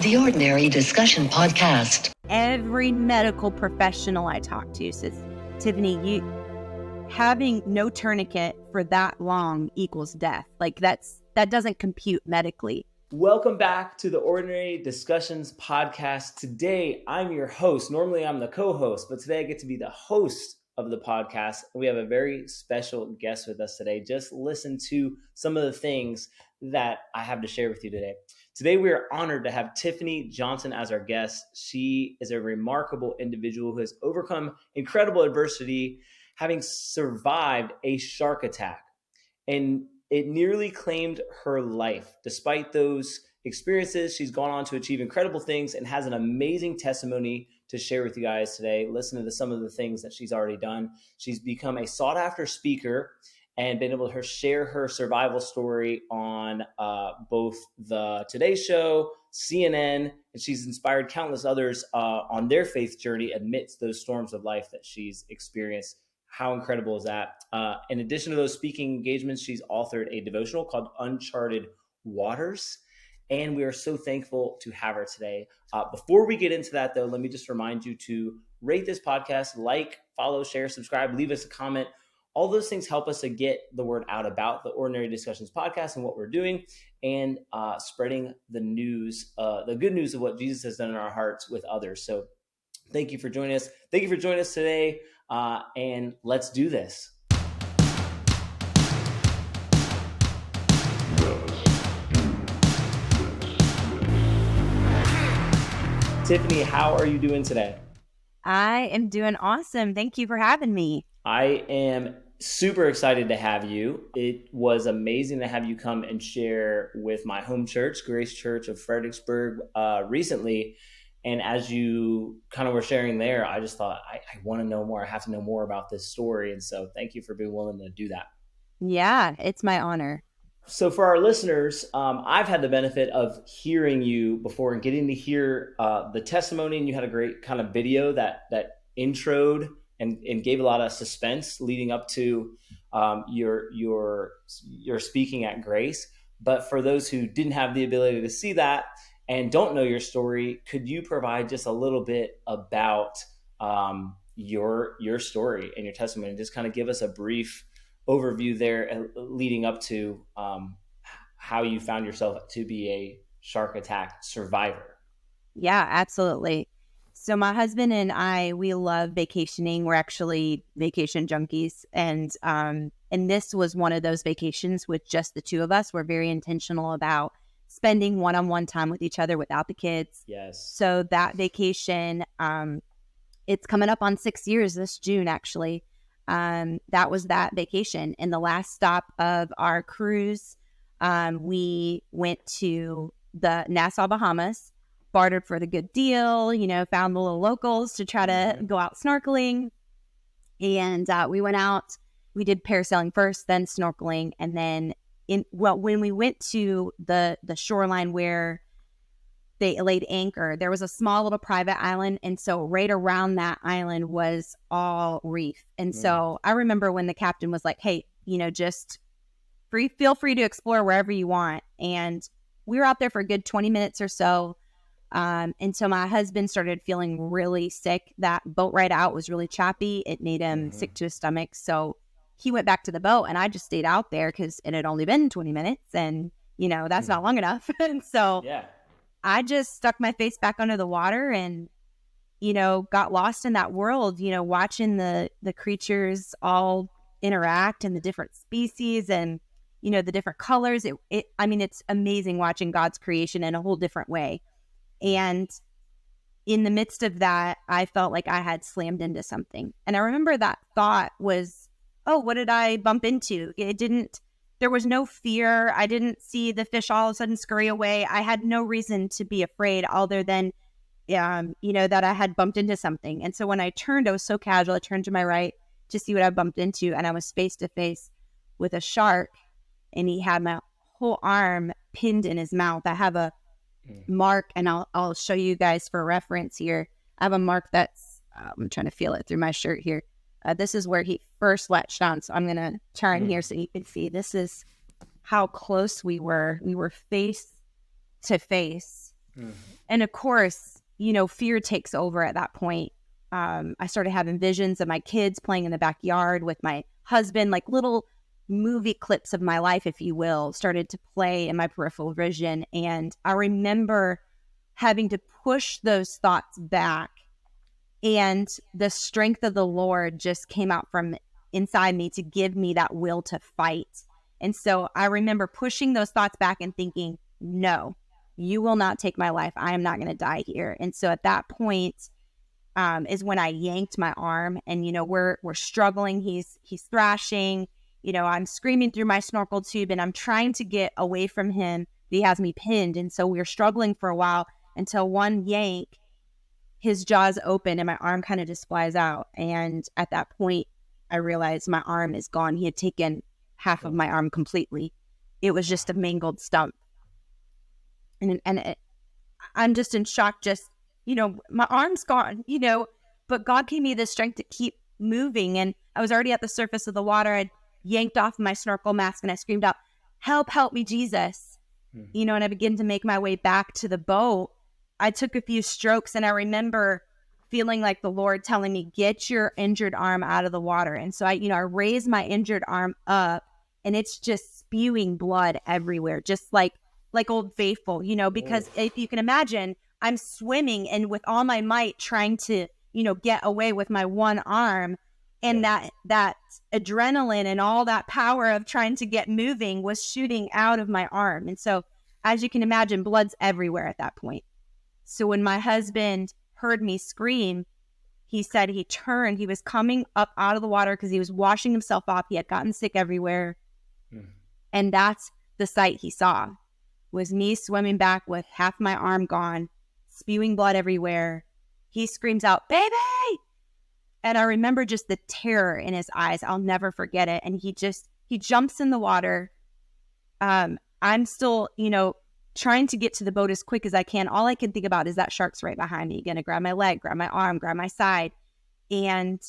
The Ordinary Discussion Podcast. Every medical professional I talk to says, Tiffany, having no tourniquet for that long equals death. Like that doesn't compute medically. Welcome back to the Ordinary Discussions Podcast. Today, I'm your host. Normally, I'm the co-host, but today I get to be the host of the podcast. We have a very special guest with us today. Just listen to some of the things that I have to share with you today. Today, we are honored to have Tiffany Johnson as our guest. She is a remarkable individual who has overcome incredible adversity, having survived a shark attack. And it nearly claimed her life. Despite those experiences, she's gone on to achieve incredible things and has an amazing testimony to share with you guys today. Listen to some of the things that she's already done. She's become a sought-after speaker and been able to share her survival story on both the Today Show, CNN, and she's inspired countless others on their faith journey amidst those storms of life that she's experienced. How incredible is that? In addition to those speaking engagements, she's authored a devotional called Uncharted Waters, and we are so thankful to have her today. Before we get into that, though, let me just remind you to rate this podcast, like, follow, share, subscribe, leave us a comment. All those things help us to get the word out about the Ordinary Discussions Podcast and what we're doing, and spreading the news, the good news of what Jesus has done in our hearts with others. So thank you for joining us. Thank you for joining us today. And let's do this. Tiffany, how are you doing today? I am doing awesome. Thank you for having me. I am super excited to have you. It was amazing to have you come and share with my home church, Grace Church of Fredericksburg, recently. And as you kind of were sharing there, I just thought, I want to know more. I have to know more about this story. And so thank you for being willing to do that. Yeah, it's my honor. So for our listeners, I've had the benefit of hearing you before and getting to hear the testimony. And you had a great kind of video that introed and gave a lot of suspense leading up to your speaking at Grace. But for those who didn't have the ability to see that, and don't know your story, could you provide just a little bit about your story and your testimony, and just kind of give us a brief overview there leading up to how you found yourself to be a shark attack survivor? Yeah, absolutely. So my husband and I, we love vacationing. We're actually vacation junkies. And this was one of those vacations with just the two of us. We're very intentional about spending one-on-one time with each other without the kids. Yes. So that vacation, it's coming up on 6 years this June, actually. That was that vacation. And the last stop of our cruise, we went to the Nassau, Bahamas, bartered for the good deal, found the little locals to try to go out snorkeling. And we went out, we did parasailing first, then snorkeling, and then when we went to the shoreline where they laid anchor, there was a small little private island. And so right around that island was all reef. And so I remember when the captain was like, hey, just feel free to explore wherever you want. And we were out there for a good 20 minutes or so. And so my husband started feeling really sick. That boat ride out was really choppy. It made him sick to his stomach. So he went back to the boat, and I just stayed out there because it had only been 20 minutes, and that's not long enough. And so I just stuck my face back under the water and got lost in that world, watching the creatures all interact and the different species and the different colors. It's amazing watching God's creation in a whole different way. And in the midst of that, I felt like I had slammed into something. And I remember that thought was, oh, what did I bump into? There was no fear. I didn't see the fish all of a sudden scurry away. I had no reason to be afraid other than, that I had bumped into something. And so when I turned, I was so casual. I turned to my right to see what I bumped into. And I was face to face with a shark, and he had my whole arm pinned in his mouth. I have a mark, and I'll show you guys for reference here. I have a mark that's, I'm trying to feel it through my shirt here. This is where he first latched on. So I'm going to turn here so you can see. This is how close we were. We were face to face. And of course, fear takes over at that point. I started having visions of my kids playing in the backyard with my husband, like little movie clips of my life, if you will, started to play in my peripheral vision. And I remember having to push those thoughts back, and the strength of the Lord just came out from inside me to give me that will to fight. And so I remember pushing those thoughts back and thinking, no, you will not take my life. I am not going to die here. And so at that point is when I yanked my arm, and, we're struggling. He's thrashing, I'm screaming through my snorkel tube, and I'm trying to get away from him. He has me pinned. And so we were struggling for a while until one yank, his jaws open and my arm kind of just flies out. And at that point, I realized my arm is gone. He had taken half of my arm completely. It was just a mangled stump. I'm just in shock. Just, my arm's gone, but God gave me the strength to keep moving. And I was already at the surface of the water. I'd yanked off my snorkel mask and I screamed out, help me, Jesus. And I began to make my way back to the boat. I took a few strokes, and I remember feeling like the Lord telling me, get your injured arm out of the water. And so I raised my injured arm up, and it's just spewing blood everywhere, just like Old Faithful, because if you can imagine, I'm swimming and with all my might trying to, get away with my one arm. And that adrenaline and all that power of trying to get moving was shooting out of my arm. And so, as you can imagine, blood's everywhere at that point. So when my husband heard me scream, he said he turned. He was coming up out of the water because he was washing himself off. He had gotten sick everywhere. And that's the sight he saw, was me swimming back with half my arm gone, spewing blood everywhere. He screams out, baby! And I remember just the terror in his eyes. I'll never forget it. And he jumps in the water. I'm still, trying to get to the boat as quick as I can. All I can think about is that shark's right behind me, going to grab my leg, grab my arm, grab my side. And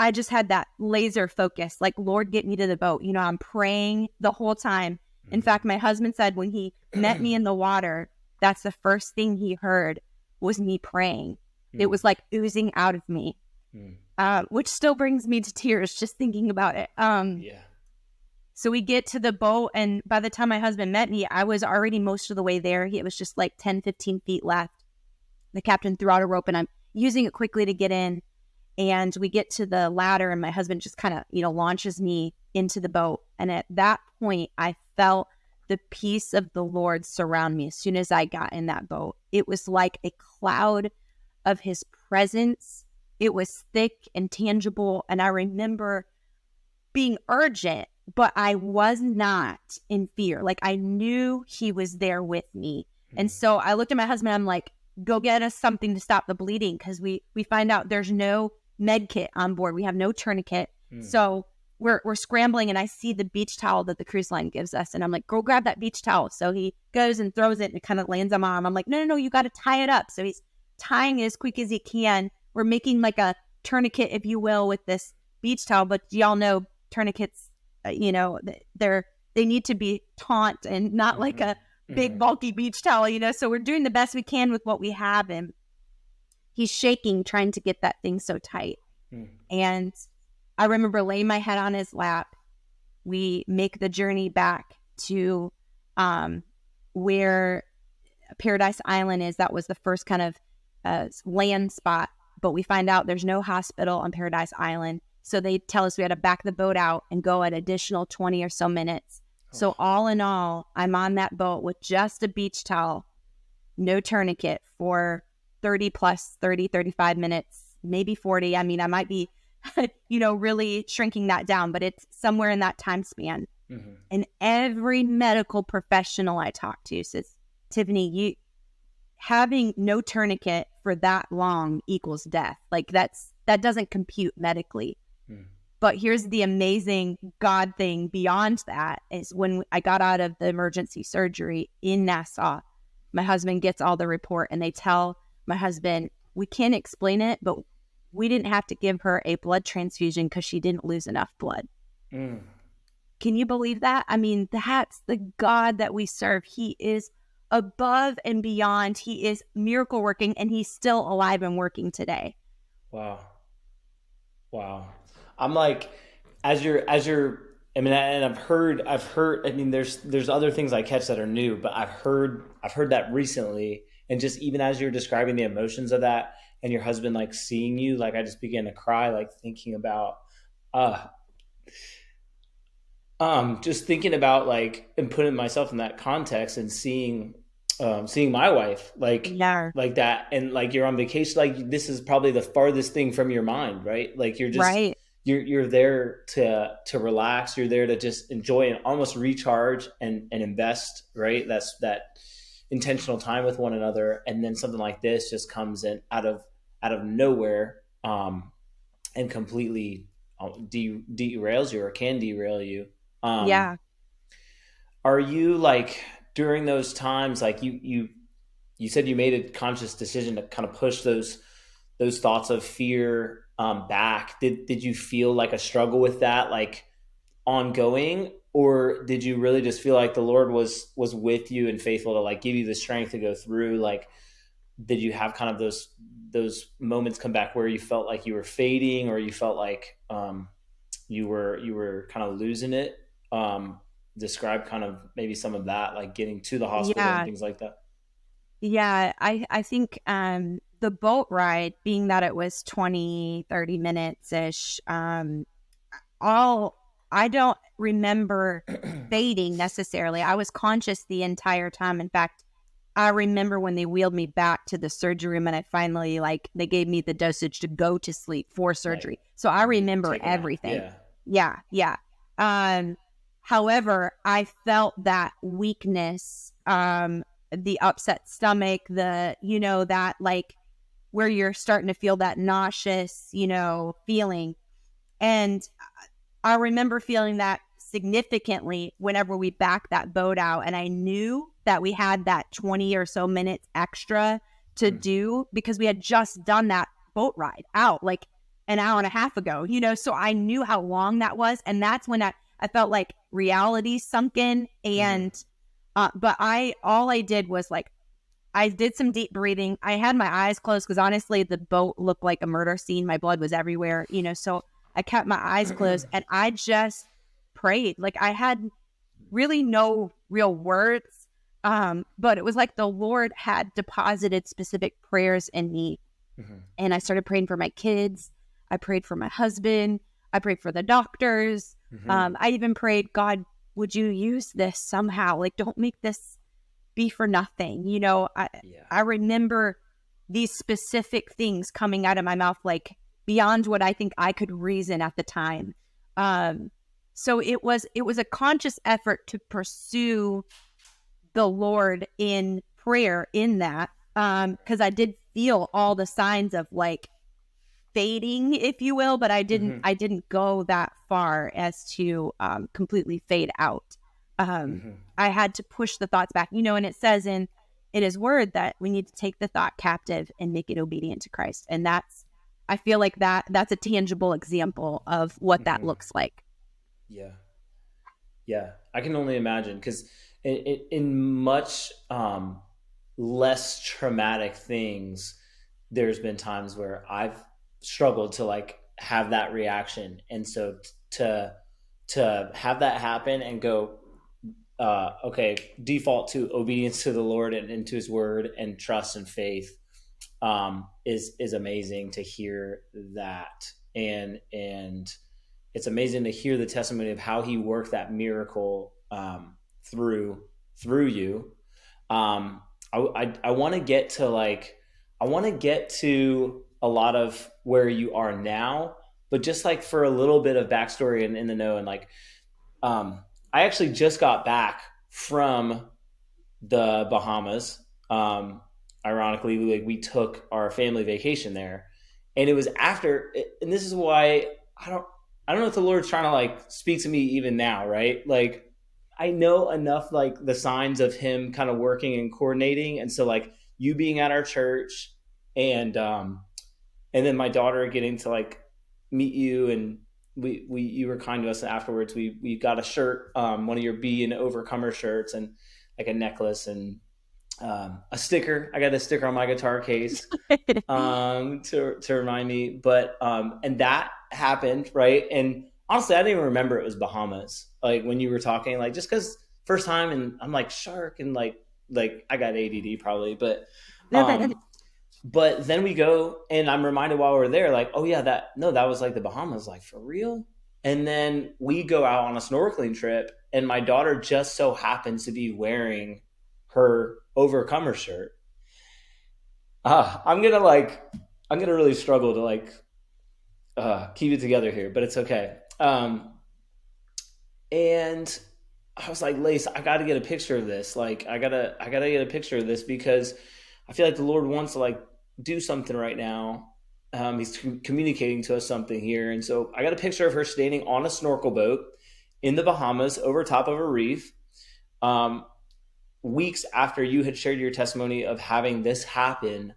I just had that laser focus, like, Lord, get me to the boat. I'm praying the whole time. In fact, my husband said when he met me in the water, that's the first thing he heard was me praying. It was like oozing out of me, which still brings me to tears just thinking about it. So we get to the boat, and by the time my husband met me, I was already most of the way there. It was just like 10, 15 feet left. The captain threw out a rope, and I'm using it quickly to get in. And we get to the ladder, and my husband just kind of, launches me into the boat. And at that point, I felt the peace of the Lord surround me as soon as I got in that boat. It was like a cloud of his presence. It was thick and tangible. And I remember being urgent, but I was not in fear. Like, I knew he was there with me. And so I looked at my husband. I'm like, go get us something to stop the bleeding, because we find out there's no med kit on board. We have no tourniquet. So we're scrambling, and I see the beach towel that the cruise line gives us. And I'm like, go grab that beach towel. So he goes and throws it, and it kind of lands on my arm. I'm like, no, you got to tie it up. So he's tying it as quick as he can. We're making like a tourniquet, if you will, with this beach towel. But y'all know tourniquets, they need to be taut and not like a big bulky beach towel, so we're doing the best we can with what we have. And he's shaking, trying to get that thing so tight. And I remember laying my head on his lap. We make the journey back to where Paradise Island is. That was the first kind of land spot, but we find out there's no hospital on Paradise Island. So they tell us we had to back the boat out and go an additional 20 or so minutes. So all in all, I'm on that boat with just a beach towel, no tourniquet, for 35 minutes, maybe 40. I mean, I might be, really shrinking that down, but it's somewhere in that time span. And every medical professional I talk to says, Tiffany, having no tourniquet for that long equals death. Like, that doesn't compute medically. But here's the amazing God thing beyond that is when I got out of the emergency surgery in Nassau, my husband gets all the report, and they tell my husband, we can't explain it, but we didn't have to give her a blood transfusion because she didn't lose enough blood. Can you believe that? I mean, that's the God that we serve. He is above and beyond. He is miracle working, and he's still alive and working today. Wow. Wow. I'm like, I mean, and I've heard, I mean, there's other things I catch that are new, but I've heard that recently. And just even as you're describing the emotions of that and your husband, like seeing you, like I just began to cry, like thinking about, uh, just thinking about like, and putting myself in that context and seeing my wife Yeah. like that, and like you're on vacation, like this is probably the farthest thing from your mind, right? Like you're just Right. you're there to relax, you're there to just enjoy and almost recharge and invest, right? That's that intentional time with one another, and then something like this just comes in out of nowhere, and completely derails you or can derail you. um Yeah. are you like during those times, like you said you made a conscious decision to kind of push those thoughts of fear, back. Did you feel like a struggle with that, like ongoing, or did you really just feel like the Lord was with you and faithful to like give you the strength to go through? Like, did you have kind of those moments come back where you felt like you were fading, or you felt like, you were kind of losing it? Describe kind of maybe some of that, like getting to the hospital and Yeah. things like that. Yeah. I think the boat ride, being that it was 20-30 minutes ish, all I don't remember fading necessarily. I was conscious the entire time. In fact, I remember when they wheeled me back to the surgery room and I finally, like, they gave me the dosage to go to sleep for Like surgery. So I remember take a nap. everything. Yeah. Yeah. Yeah. Um, However, I felt that weakness, the upset stomach, that like where you're starting to feel that nauseous, feeling. And I remember feeling that significantly whenever we backed that boat out. And I knew that we had that 20 or so minutes extra to Hmm. do because we had just done that boat ride out like an hour and a half ago, so I knew how long that was. And that's when I felt like reality sunk in. Hmm. And, but all I did was like, I did some deep breathing. I had my eyes closed because honestly, the boat looked like a murder scene. My blood was everywhere, so I kept my eyes closed and I just prayed. Like I had really no real words, but it was like the Lord had deposited specific prayers in me. Hmm. And I started praying for my kids. I prayed for my husband. I prayed for the doctors. Hmm. I even prayed, God, would you use this somehow? Like, don't make this be for nothing. Yeah. I remember these specific things coming out of my mouth, like beyond what I think I could reason at the time. So it was a conscious effort to pursue the Lord in prayer in that, because I did feel all the signs of like fading, if you will, but Hmm. I didn't go that far as to completely fade out. Hmm. I had to push the thoughts back, and it says in his word that we need to take the thought captive and make it obedient to Christ. And I feel like that's a tangible example of what that Hmm. looks like. Yeah. Yeah. I can only imagine because in much, less traumatic things, there's been times where I've struggled to like have that reaction. And so to have that happen and go, okay, default to obedience to the Lord and to his word and trust and faith, is amazing to hear that. And it's amazing to hear the testimony of how he worked that miracle, through you. I want to get to like, I want to get to a lot of where you are now, but just like for a little bit of backstory in the know, and like, I actually just got back from the Bahamas. Ironically, like we took our family vacation there, and it was after. And this is why I don't know if the Lord's trying to like speak to me even now, right? Like I know enough like the signs of Him kind of working and coordinating, and so like you being at our church, and and then my daughter getting to like meet you, and we you were kind to us afterwards. We got a shirt, one of your Be an Overcomer shirts, and like a necklace, and a sticker. I got a sticker on my guitar case to remind me. But and that happened, right? And honestly, I didn't even remember it was Bahamas. Like when you were talking, like just because first time, and I'm like shark, and like I got ADD probably, um, but then we go, and I'm reminded while we're there, like, oh yeah, that was like the Bahamas, like for real. And then we go out on a snorkeling trip, and my daughter just so happens to be wearing her Overcomer shirt. I'm gonna really struggle to keep it together here, but it's okay. And I was like, Lace, I got to get a picture of this. Like, I gotta get a picture of this because I feel like the Lord wants to do something right now. He's communicating to us something here, and so I got a picture of her standing on a snorkel boat in the Bahamas over top of a reef. Um, Weeks after you had shared your testimony of having this happen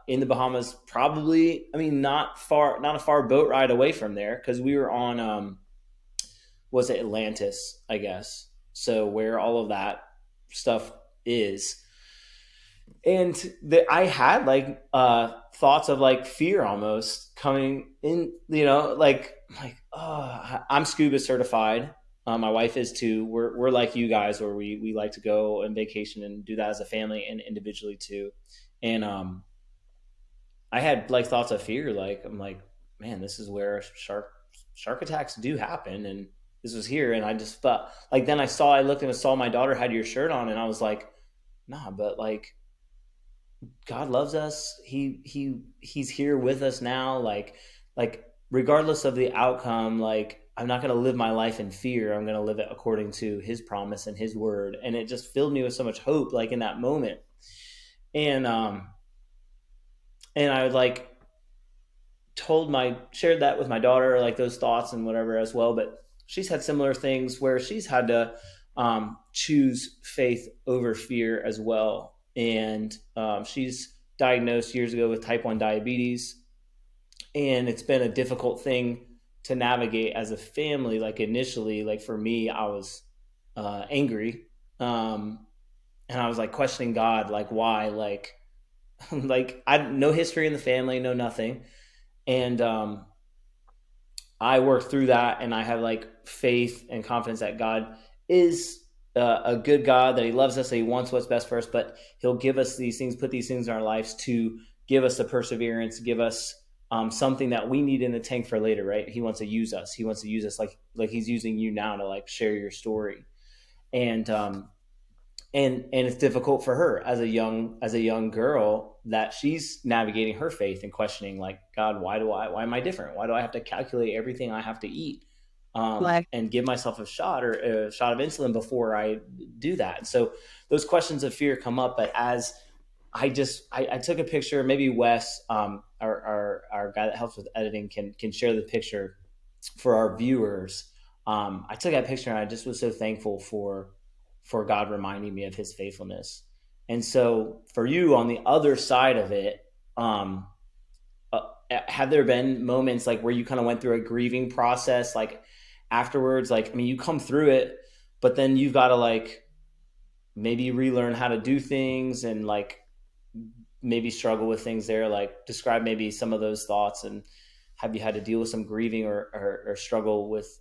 in the Bahamas, probably, I mean, not a far boat ride away from there because we were on, was it Atlantis, I guess. So where all of that stuff is. And I had thoughts of fear almost coming in, oh, I'm scuba certified. My wife is too. We're like you guys, where we like to go on vacation and do that as a family and individually too. And I had thoughts of fear. I'm like, man, this is where shark attacks do happen, and this was here. And I just thought, then I looked and saw my daughter had your shirt on, and I was like, nah, but God loves us. He's here with us now. Regardless of the outcome, I'm not going to live my life in fear. I'm going to live it according to His promise and His word. And it just filled me with so much hope, in that moment. And I shared that with my daughter, those thoughts and whatever as well. But she's had similar things where she's had to choose faith over fear as well. And she's diagnosed years ago with type 1 diabetes. And it's been a difficult thing to navigate as a family. Initially, for me, I was angry. And I was questioning God, why? I had no history in the family, no nothing. And I worked through that, and I have faith and confidence that God is a good God, that He loves us, that He wants what's best for us, but He'll give us these things, put these things in our lives to give us the perseverance, give us something that we need in the tank for later, right? He wants to use us. He wants to use us like He's using you now to share your story. And it's difficult for her as a young girl, that she's navigating her faith and questioning, God, why am I different? Why do I have to calculate everything I have to eat? And give myself a shot of insulin before I do that. So those questions of fear come up. But as I took a picture, maybe Wes, our guy that helps with editing, can share the picture for our viewers. I took that picture, and I just was so thankful for God reminding me of His faithfulness. And so for you on the other side of it, have there been moments where you kind of went through a grieving process, afterwards? I mean, you come through it, but then you've got to maybe relearn how to do things, and maybe struggle with things there. Describe maybe some of those thoughts, and have you had to deal with some grieving or struggle with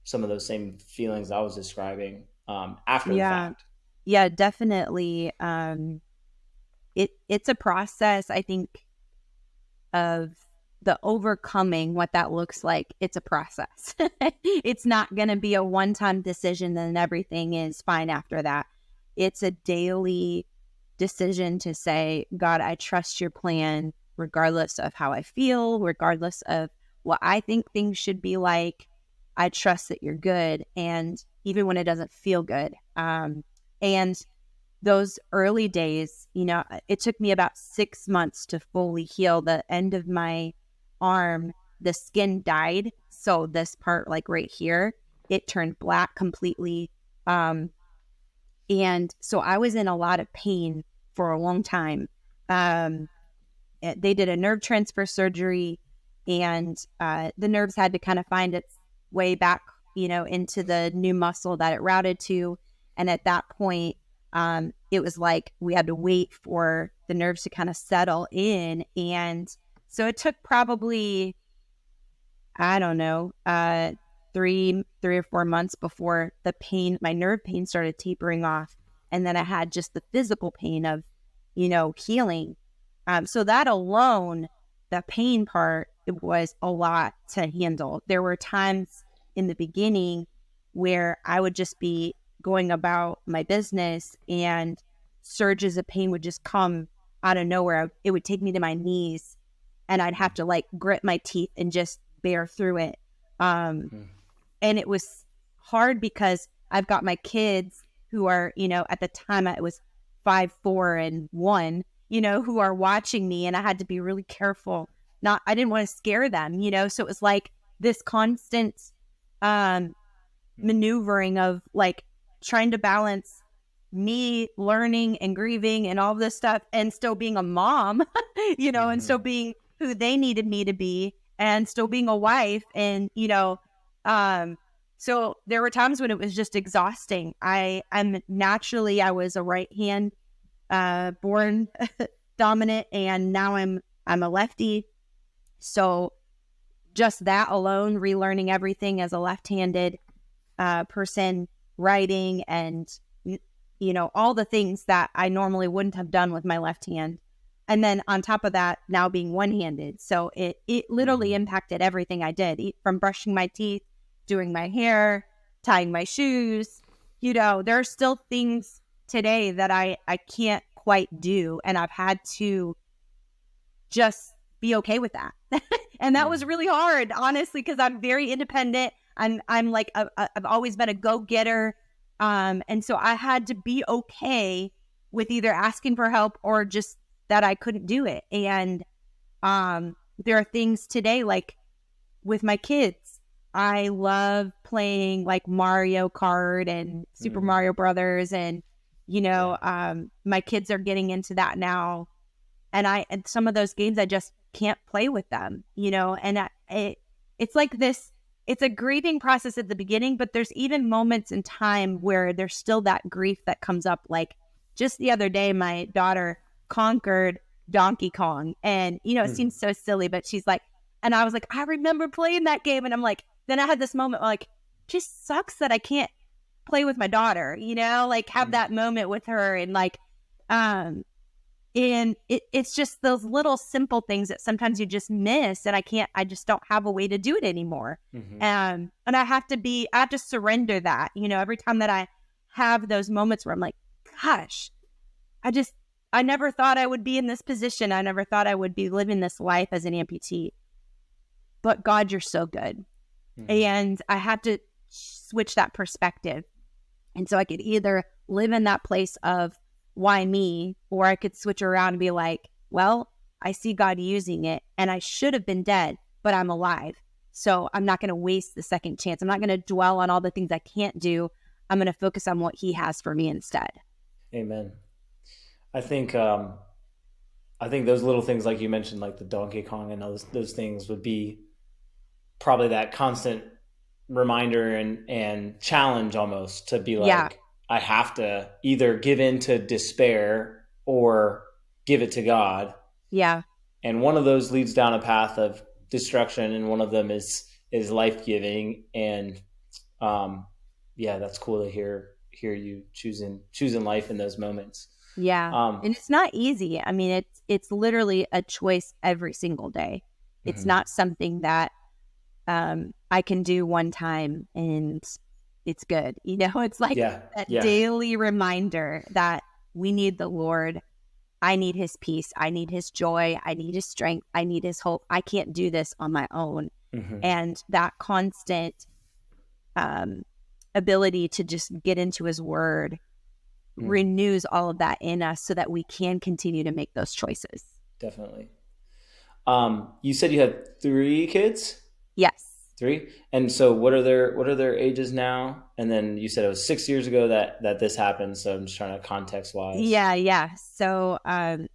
some of those same feelings I was describing after the fact? Yeah, definitely. It's a process, I think, of the overcoming what that looks like. It's a process. It's not going to be a one-time decision and everything is fine after that. It's a daily decision to say, God, I trust your plan, regardless of how I feel, regardless of what I think things should be like. I trust that you're good. And even when it doesn't feel good. And those early days, it took me about 6 months to fully heal. The end of my arm, the skin died. So this part, right here, it turned black completely. And so I was in a lot of pain for a long time. They did a nerve transfer surgery, and the nerves had to kind of find its way back, into the new muscle that it routed to. And at that point, it was like we had to wait for the nerves to kind of settle in. And so it took probably, I don't know, 3 or 4 months before the pain, my nerve pain started tapering off. And then I had just the physical pain of, healing. So that alone, the pain part, it was a lot to handle. There were times in the beginning where I would just be going about my business and surges of pain would just come out of nowhere. It would take me to my knees and I'd have to like grit my teeth and just bear through it. And it was hard because I've got my kids who are, at the time it was 5, 4, and 1, who are watching me, and I had to be really careful. I didn't want to scare them, so it was like this constant maneuvering of like trying to balance me learning and grieving and all this stuff and still being a mom, and still being who they needed me to be and still being a wife. And, so there were times when it was just exhausting. I was a right hand born dominant, and now I'm a lefty. So just that alone, relearning everything as a left-handed person, writing and, all the things that I normally wouldn't have done with my left hand. And then on top of that, now being one-handed. So it literally impacted everything I did, from brushing my teeth, doing my hair, tying my shoes. There are still things today that I can't quite do. And I've had to just be okay with that. And that was really hard, honestly, because I'm very independent. I'm like, I've always been a go-getter. And so I had to be okay with either asking for help or just that I couldn't do it. And there are things today, like with my kids, I love playing like Mario Kart and Super Mario Brothers. And, my kids are getting into that now. And some of those games, I just can't play with them, and it's like this, it's a grieving process at the beginning, but there's even moments in time where there's still that grief that comes up. Like just the other day, my daughter conquered Donkey Kong, and, it seems so silly, but she's like, and I was like, I remember playing that game. And I'm like, then I had this moment like, just sucks that I can't play with my daughter, like have that moment with her. And like, and it's just those little simple things that sometimes you just miss, and I just don't have a way to do it anymore. And I have to surrender that, every time that I have those moments where I'm like, gosh, I never thought I would be in this position. I never thought I would be living this life as an amputee, but God, you're so good. And I had to switch that perspective. And so I could either live in that place of why me, or I could switch around and be like, well, I see God using it, and I should have been dead, but I'm alive. So I'm not going to waste the second chance. I'm not going to dwell on all the things I can't do. I'm going to focus on what He has for me instead. Amen. I think those little things, like you mentioned, like the Donkey Kong and those things, would be probably that constant reminder and challenge almost to be like, I have to either give in to despair or give it to God. Yeah. And one of those leads down a path of destruction, and one of them is life-giving. And that's cool to hear you choosing life in those moments. Yeah. And it's not easy. I mean, it's literally a choice every single day. It's not something that I can do one time and it's good. It's like that daily reminder that we need the Lord. I need His peace. I need His joy. I need His strength. I need His hope. I can't do this on my own. And that constant ability to just get into His word renews all of that in us so that we can continue to make those choices. Definitely. You said you had 3 kids? Yes. 3. And so what are their ages now? And then you said it was 6 years ago that this happened. So I'm just trying to context wise. Yeah. So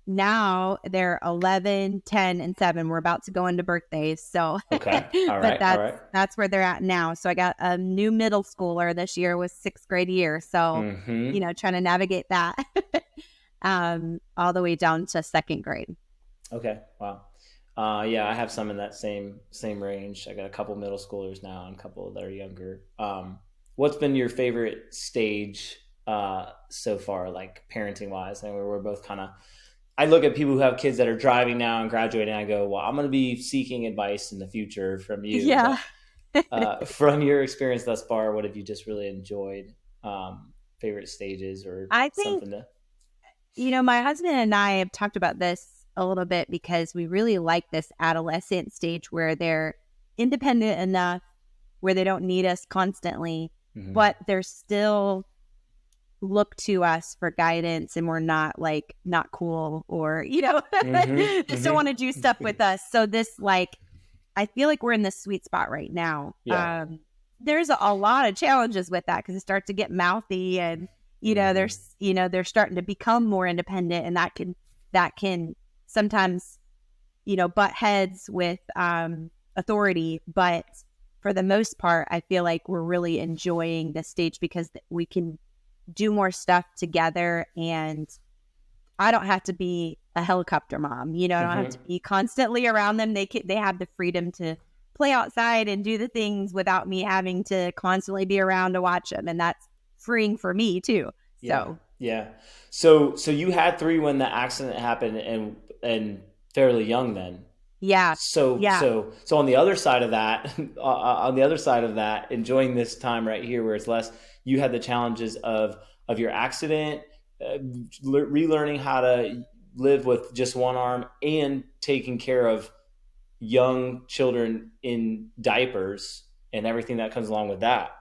now they're 11, 10, and 7. We're about to go into birthdays. So, Okay. All but right. All right. that's where they're at now. So I got a new middle schooler this year, was 6th grade year. So, trying to navigate that all the way down to 2nd grade. Okay. Wow. Yeah, I have some in that same range. I got a couple middle schoolers now and a couple that are younger. What's been your favorite stage so far, like parenting wise? And we're both kind of. I look at people who have kids that are driving now and graduating. And I go, well, I'm going to be seeking advice in the future from you. Yeah. But, from your experience thus far, what have you just really enjoyed? Favorite stages or I think, something my husband and I have talked about this a little bit because we really like this adolescent stage where they're independent enough where they don't need us constantly, but they're still look to us for guidance and we're not cool or, still want to do stuff with us. So this, I feel like we're in this sweet spot right now. Yeah. There's a lot of challenges with that because it starts to get mouthy and, they're starting to become more independent and that can sometimes, butt heads with authority. But for the most part, I feel like we're really enjoying this stage because we can do more stuff together and I don't have to be a helicopter mom. I don't have to be constantly around them. They have the freedom to play outside and do the things without me having to constantly be around to watch them. And that's freeing for me too. So yeah. So you had 3 when the accident happened and fairly young then. Yeah. So on the other side of that, enjoying this time right here where it's less, you had the challenges of your accident, relearning how to live with just one arm and taking care of young children in diapers and everything that comes along with that.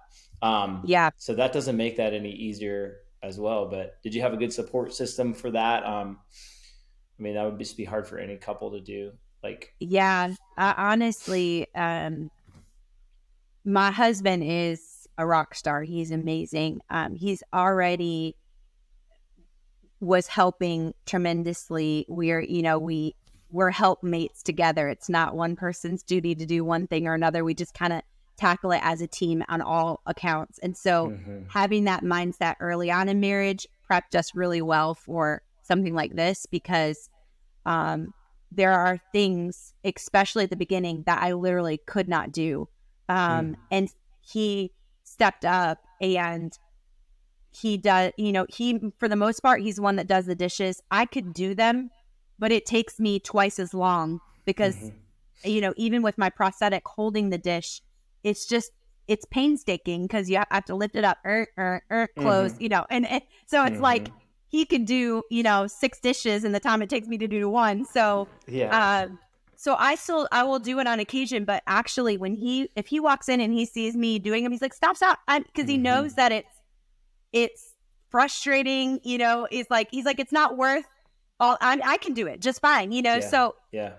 So that doesn't make that any easier as well. But did you have a good support system for that? That would just be hard for any couple to do. Honestly, my husband is a rock star. He's amazing. He's already was helping tremendously. We're helpmates together. It's not one person's duty to do one thing or another. We just kind of tackle it as a team on all accounts. And so having that mindset early on in marriage prepped us really well for something like this because there are things, especially at the beginning, that I literally could not do. And he stepped up and he does, for the most part, he's one that does the dishes. I could do them, but it takes me twice as long because, even with my prosthetic holding the dish, it's painstaking because you have to lift it up, close, and so it's like he could do, 6 dishes in the time it takes me to do 1. So, so I will do it on occasion, but actually if he walks in and he sees me doing them, he's like, stop, because he knows that it's frustrating, he's like, it's not worth all, I can do it just fine, so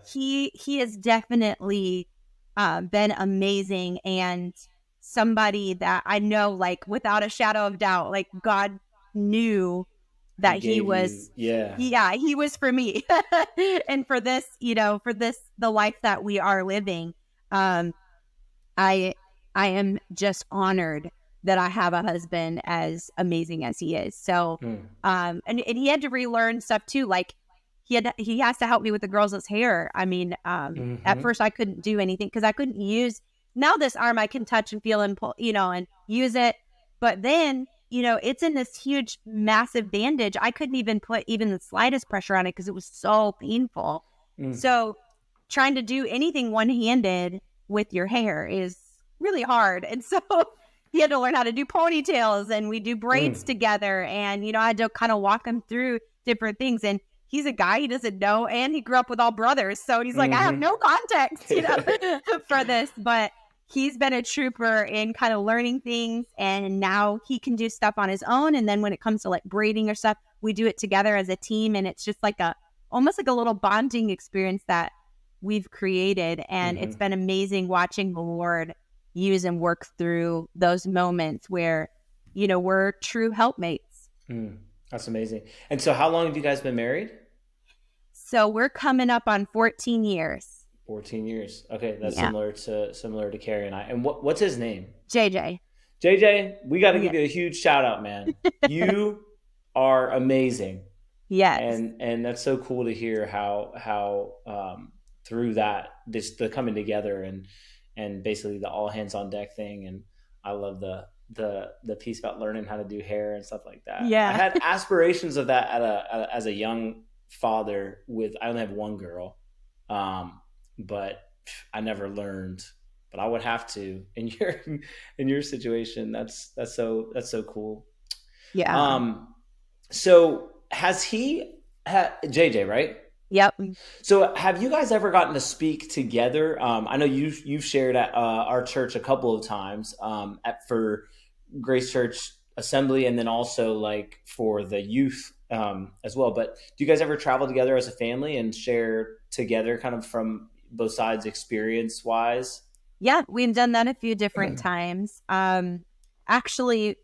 he has definitely been amazing and somebody that I know, without a shadow of doubt, God knew that he was for me and for this, the life that we are living. I am just honored that I have a husband as amazing as he is. So, and he had to relearn stuff too. He has to help me with the girls' hair. At first I couldn't do anything because I couldn't use, now this arm I can touch and feel and pull, and use it. But then, it's in this huge, massive bandage. I couldn't even put even the slightest pressure on it because it was so painful. So trying to do anything one-handed with your hair is really hard. And so he had to learn how to do ponytails and we do braids together. And, I had to kind of walk him through different things. And he's a guy he doesn't know. And he grew up with all brothers. So he's like, I have no context, for this. But he's been a trooper in kind of learning things. And now he can do stuff on his own. And then when it comes to braiding or stuff, we do it together as a team. And it's just almost like a little bonding experience that we've created. And it's been amazing watching the Lord use and work through those moments where, you know, we're true helpmates. That's amazing. And so how long have you guys been married? So we're coming up on 14 years. 14 years. Okay, that's Yeah. similar to Carrie and I. And what's his name? JJ. JJ, we got to Yeah. give you a huge shout out, man. You are amazing. Yes. And that's so cool to hear how through that the coming together and basically the all hands on deck thing. And I love the piece about learning how to do hair and stuff like that. Yeah. I had aspirations of that as a young father I only have one girl, but I never learned. But I would have to in your situation. That's so cool. Yeah. So has JJ, right? Yep. So have you guys ever gotten to speak together? I know you've shared at our church a couple of times for Grace Church Assembly, and then also like for the youth as well. But do you guys ever travel together as a family and share together, kind of from both sides, experience wise? Yeah, we've done that a few different times. Actually,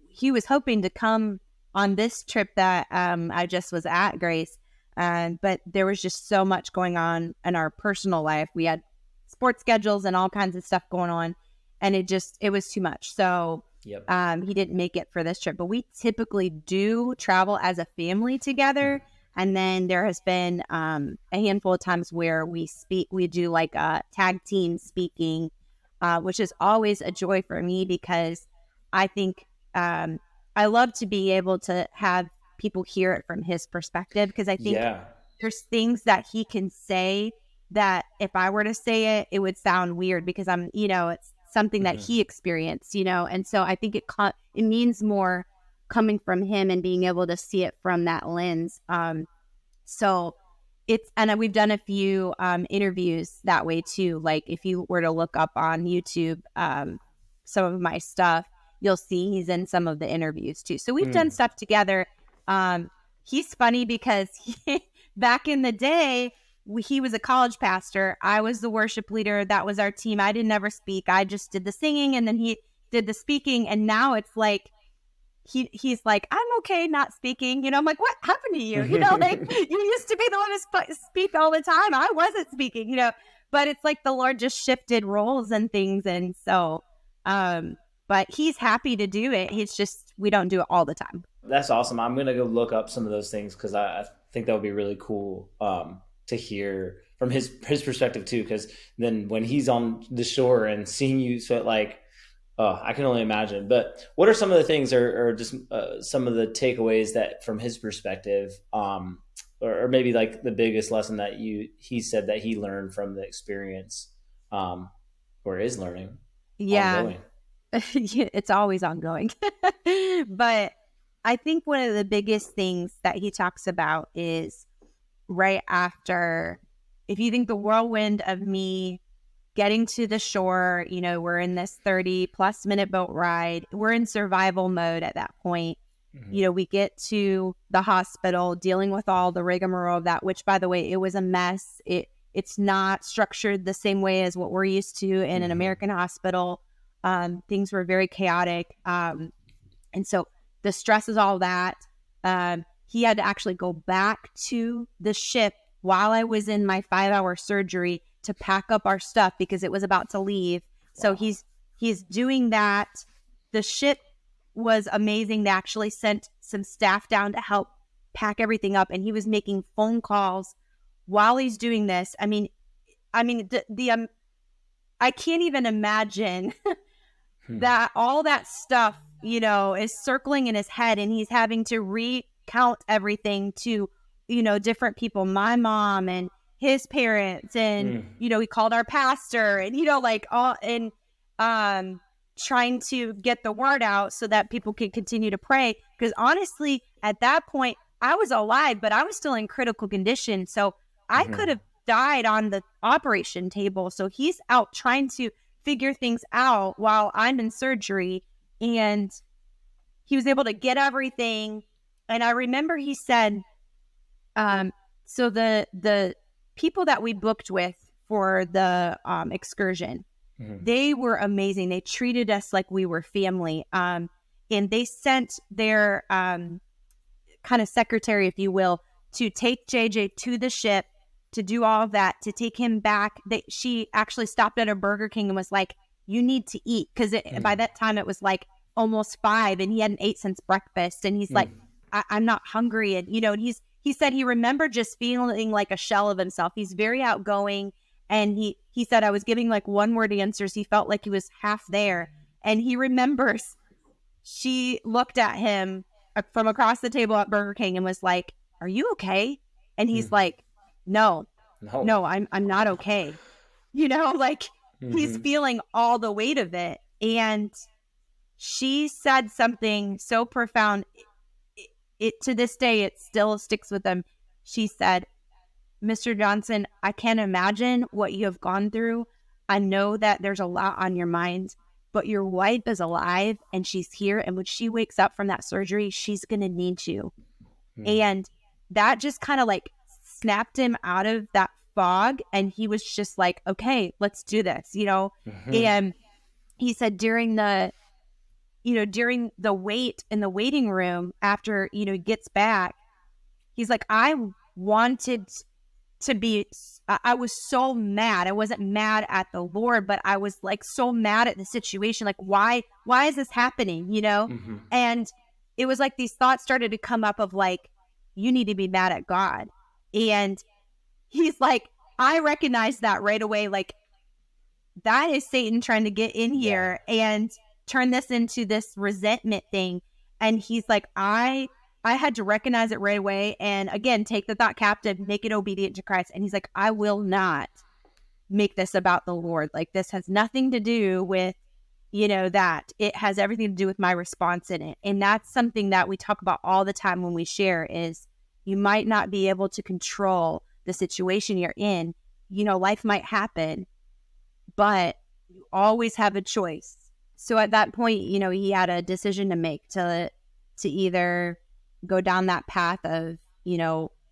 he was hoping to come on this trip that I just was at, Grace. But there was just so much going on in our personal life. We had sports schedules and all kinds of stuff going on, and it was too much. So Yep. He didn't make it for this trip. But we typically do travel as a family together. And then there has been a handful of times where we do like a tag team speaking, which is always a joy for me because I think I love to be able to have people hear it from his perspective, because I think there's things that he can say that if I were to say it, it would sound weird because it's something that he experienced, and so I think it means more coming from him and being able to see it from that lens. So and we've done a few interviews that way too. Like if you were to look up on YouTube some of my stuff, you'll see he's in some of the interviews too. So we've done stuff together. He's funny because back in the day, he was a college pastor. I was the worship leader. That was our team. I didn't ever speak. I just did the singing, and then he did the speaking. And now it's like, he's like, I'm okay not speaking. I'm like, what happened to you? Like you used to be the one to speak all the time. I wasn't speaking, but it's like the Lord just shifted roles and things. And so, but he's happy to do it. It's just, we don't do it all the time. That's awesome. I'm going to go look up some of those things because I think that would be really cool to hear from his perspective too. Because then when he's on the shore and seeing you, so like, I can only imagine. But what are some of the things or just some of the takeaways that from his perspective, or maybe like the biggest lesson that he said that he learned from the experience or is learning? Yeah. It's always ongoing. But I think one of the biggest things that he talks about is right after, if you think the whirlwind of me getting to the shore, we're in this 30+ minute boat ride. We're in survival mode at that point. We get to the hospital, dealing with all the rigmarole of that, which, by the way, it was a mess. It's not structured the same way as what we're used to in an American hospital. Things were very chaotic. And so the stress is all that. He had to actually go back to the ship while I was in my 5-hour surgery to pack up our stuff because it was about to leave. So he's doing that. The ship was amazing. They actually sent some staff down to help pack everything up, and he was making phone calls while he's doing this. I mean, the I can't even imagine that all that stuff, is circling in his head, and he's having to recount everything to, different people, my mom and his parents, and he called our pastor, and trying to get the word out so that people could continue to pray. Because honestly, at that point, I was alive, but I was still in critical condition, so I could have died on the operation table. So he's out trying to figure things out while I'm in surgery, and he was able to get everything. And I remember he said, so the people that we booked with for the excursion, They were amazing. They treated us like we were family. And they sent their kind of secretary, if you will, to take JJ to the ship, to do all of that, to take him back. She actually stopped at a Burger King and was like, you need to eat. Because by that time it was like almost 5 and he hadn't ate since breakfast. And he's like, I'm not hungry. And, and he said he remembered just feeling like a shell of himself. He's very outgoing. And he said, I was giving like one word answers. He felt like he was half there. And he remembers she looked at him from across the table at Burger King and was like, are you okay? And he's like, no, I'm not okay. Like he's feeling all the weight of it. And she said something so profound. It to this day, it still sticks with them. She said, Mr. Johnson, I can't imagine what you have gone through. I know that there's a lot on your mind, but your wife is alive and she's here. And when she wakes up from that surgery, she's going to need you. And that just kind of like snapped him out of that fog. And he was just like, okay, let's do this, And he said during the wait in the waiting room after, he gets back, he's like, I was so mad. I wasn't mad at the Lord, but I was like so mad at the situation. Like, why is this happening? And it was like these thoughts started to come up of like, you need to be mad at God. And he's like, I recognize that right away. Like that is Satan trying to get in here and turn this into this resentment thing. And he's like, I had to recognize it right away. And again, take the thought captive, make it obedient to Christ. And he's like, I will not make this about the Lord. Like this has nothing to do with, that. It has everything to do with my response in it. And that's something that we talk about all the time when we share is you might not be able to control the situation you're in. Life might happen, but you always have a choice. So at that point, he had a decision to make to either go down that path of,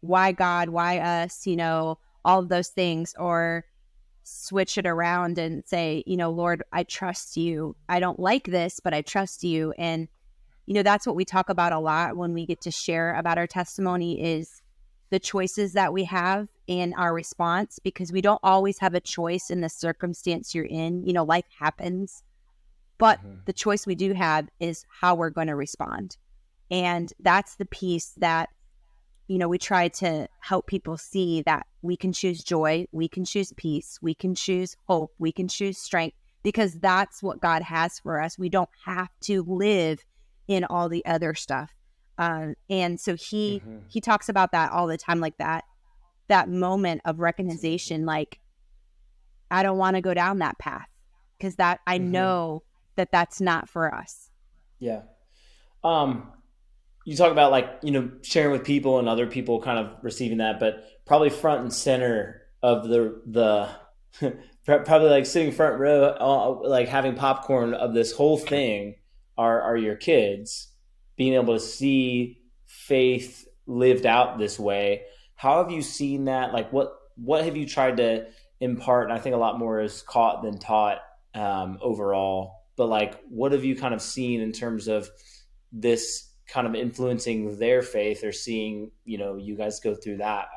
why God, why us, all of those things, or switch it around and say, Lord, I trust you. I don't like this, but I trust you. And, that's what we talk about a lot when we get to share about our testimony is the choices that we have and our response, because we don't always have a choice in the circumstance you're in. Life happens, but the choice we do have is how we're going to respond. And that's the piece that, we try to help people see that we can choose joy, we can choose peace, we can choose hope, we can choose strength, because that's what God has for us. We don't have to live in all the other stuff. And so he talks about that all the time, like that moment of recognition, like, I don't want to go down that path because that I know that that's not for us. Yeah. You talk about like, sharing with people and other people kind of receiving that, but probably front and center of the probably like sitting front row, like having popcorn of this whole thing are your kids being able to see faith lived out this way. How have you seen that? Like what have you tried to impart? And I think a lot more is caught than taught overall, but like, what have you kind of seen in terms of this kind of influencing their faith or seeing, you guys go through that,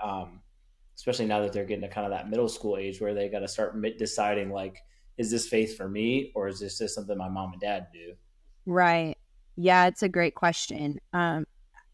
especially now that they're getting to kind of that middle school age where they got to start deciding like, is this faith for me or is this just something my mom and dad do? Right. Yeah, it's a great question.